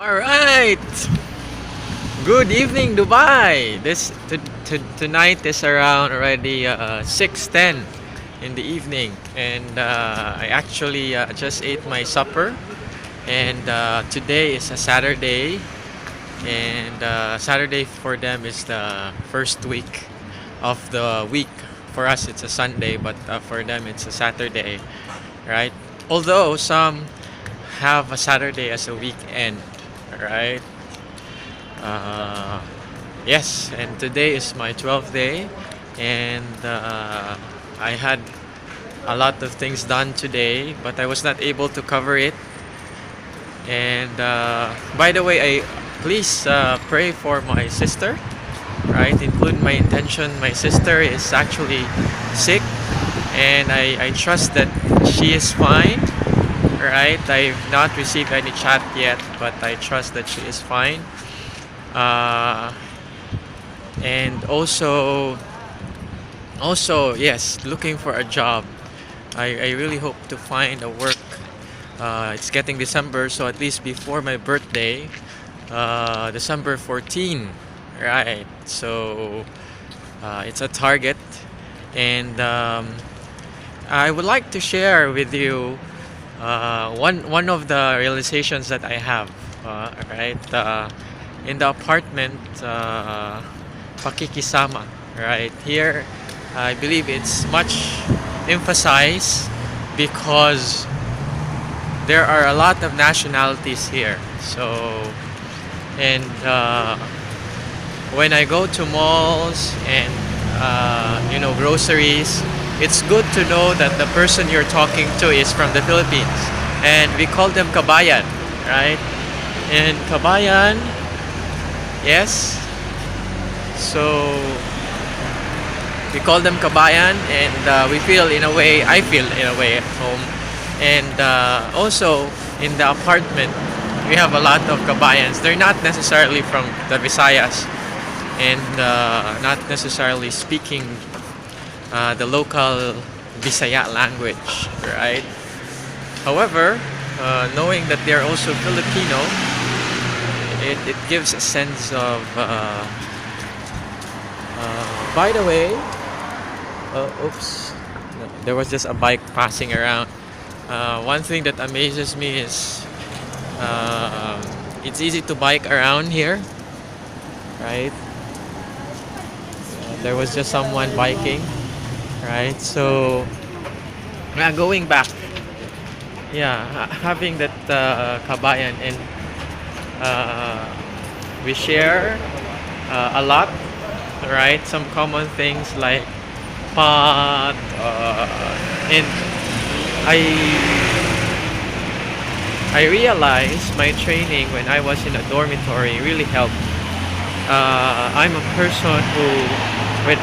All right. Good evening, Dubai. Tonight is around already 6:10 in the evening, and I actually just ate my supper. And today is a Saturday, and Saturday for them is the first week of the week. For us, it's a Sunday, but for them, it's a Saturday, right? Although some have a Saturday as a weekend, right? Uh, yes, and today is my 12th day, and I had a lot of things done today, but I was not able to cover it. And by the way, I please pray for my sister, right? Include my intention. My sister is actually sick, and I trust that she is fine, right? I've not received any chat yet, but I trust that she is fine. Uh, and also yes, looking for a job. I really hope to find a work. It's getting December, so at least before my birthday, December 14, right? So it's a target, and I would like to share with you one of the realizations that I have, right? In the apartment, pakikisama, right? Here, I believe it's much emphasized because there are a lot of nationalities here. So, and when I go to malls and groceries, it's good to know that the person you're talking to is from the Philippines, and we call them kabayan, right? And kabayan, yes. So we call them kabayan, and we feel in a way. I feel in a way at home, and also in the apartment, we have a lot of kabayans. They're not necessarily from the Visayas, and not necessarily speaking the local Bisaya language, right? However, knowing that they're also Filipino, it gives a sense of. By the way, oops, no, there was just a bike passing around. One thing that amazes me is it's easy to bike around here, right? There was just someone biking, right? So, going back, yeah, having that kabayan, and we share a lot, right? Some common things like pot, and I realized my training when I was in a dormitory really helped. I'm a person who,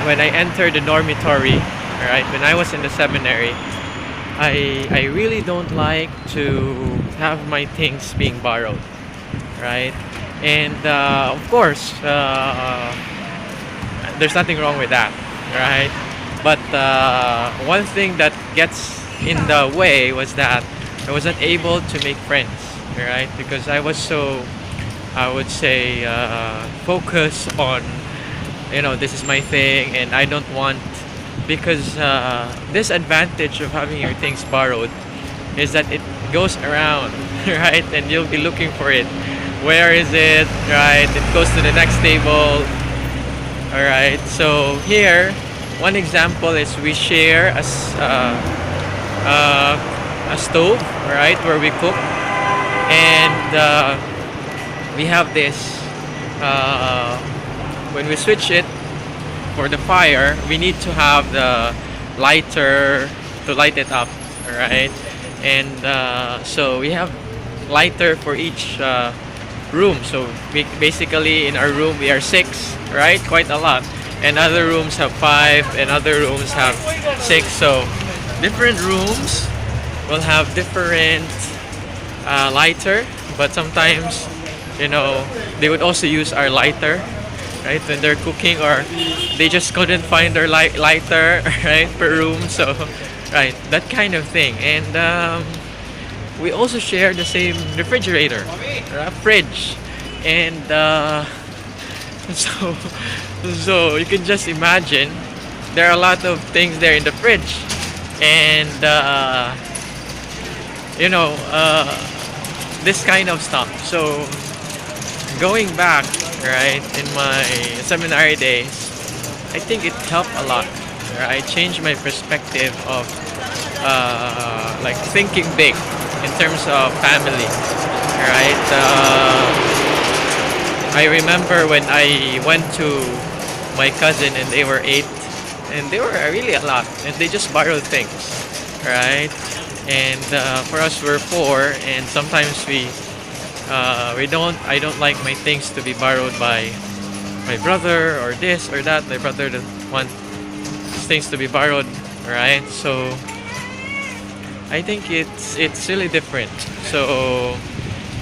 when I entered the dormitory, right, when I was in the seminary, I really don't like to have my things being borrowed, right? And of course, there's nothing wrong with that, right? But one thing that gets in the way was that I wasn't able to make friends, right? Because I was so, I would say, focused on, this is my thing, and I don't want, because this advantage of having your things borrowed is that it goes around, right? And you'll be looking for it. Where is it, right? It goes to the next table. All right. So here, one example is we share a stove, right, where we cook, and we have this. When we switch it for the fire, we need to have the lighter to light it up, right? And so we have lighter for each room. So we basically, in our room we are 6, right? Quite a lot. And other rooms have 5, and other rooms have 6. So different rooms will have different lighter, but sometimes they would also use our lighter, right, when they're cooking, or they just couldn't find their lighter, right, per room. So right, that kind of thing. And we also share the same refrigerator, fridge, and so so you can just imagine there are a lot of things there in the fridge, and you know this kind of stuff. So going back, right, in my seminary days, I think it helped a lot. Right? Changed my perspective of like thinking big in terms of family. Right? I remember when I went to my cousin and they were 8, and they were really a lot, and they just borrowed things, right? And for us, we're 4, and sometimes we don't. I don't like my things to be borrowed by my brother or this or that. My brother doesn't want things to be borrowed, right? So I think it's really different. So,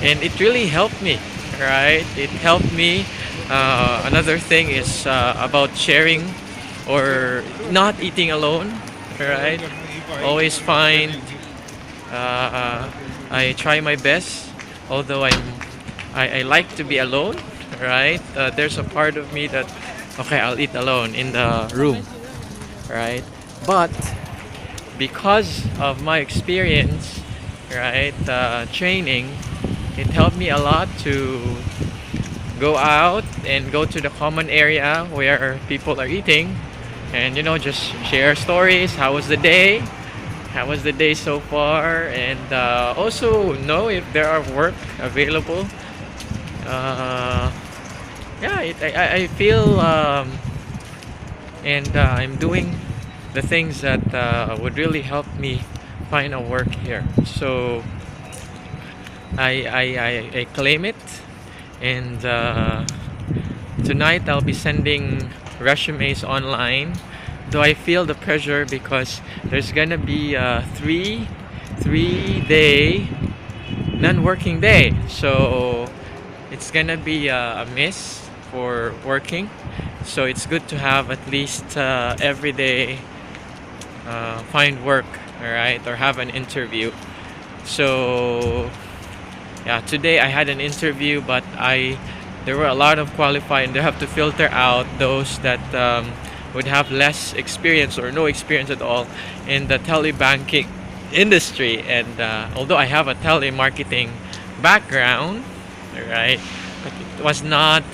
and it really helped me, right? It helped me. Another thing is about sharing or not eating alone, right? Always find. I try my best, although I like to be alone, right? There's a part of me that, okay, I'll eat alone in the room, right? But because of my experience, right, training, it helped me a lot to go out and go to the common area where people are eating, and just share stories. How was the day? How was the day so far? And also know if there are work available. Yeah, I feel and I'm doing the things that would really help me find a work here. So I claim it, and tonight I'll be sending resumes online. Though I feel the pressure because there's gonna be a three-day non-working day, so it's gonna be a miss for working. So it's good to have at least every day find work, all right, or have an interview. So yeah, today I had an interview, but there were a lot of qualified, and they have to filter out those that would have less experience or no experience at all in the telebanking industry. And although I have a telemarketing background, right, but it was not.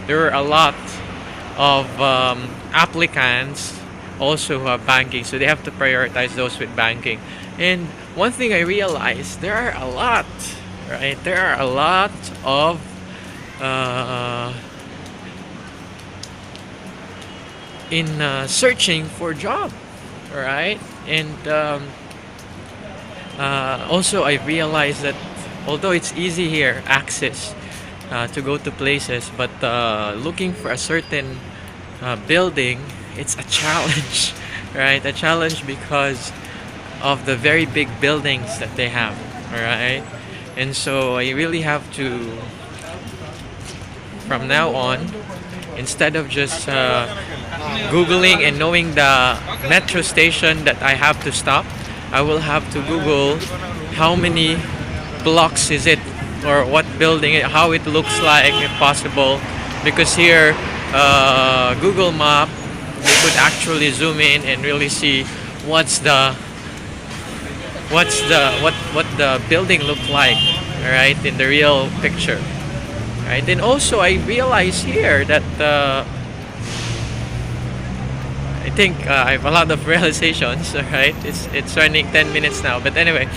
There were a lot of applicants also who have banking, so they have to prioritize those with banking. And one thing I realized, there are a lot, right? There are a lot of in searching for job, right? And also I realized that although it's easy here access to go to places, but looking for a certain building, it's a challenge. Right? A challenge because of the very big buildings that they have, right? And so I really have to, from now on, instead of just googling and knowing the metro station that I have to stop, I will have to google how many blocks is it, or what building, how it looks like if possible, because here Google Map, you could actually zoom in and really see what the building look like, right, in the real picture, right? And also I realize here that I think I have a lot of realizations, right? It's running 10 minutes now, but anyway,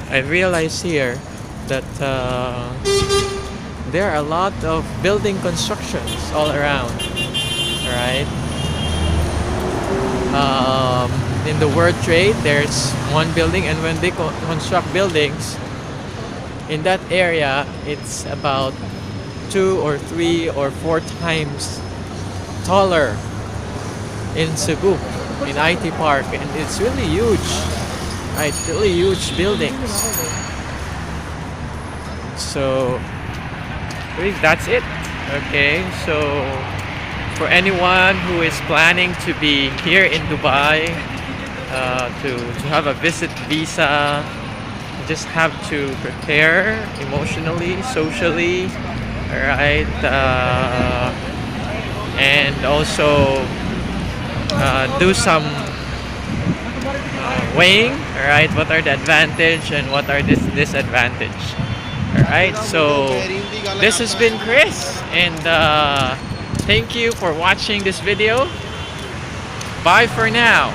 I realize here that there are a lot of building constructions all around, right? In the World Trade, there's one building, and when they construct buildings in that area, it's about 2 or 3 or 4 times taller in Cebu, in IT Park, and it's really huge, right? Really huge buildings. So I think that's it. Okay, so for anyone who is planning to be here in Dubai, to have a visit visa. You just have to prepare emotionally, socially, all right, and also do some weighing. All right, what are the advantage and what are disadvantage? All right, so this has been Chris, and thank you for watching this video. Bye for now.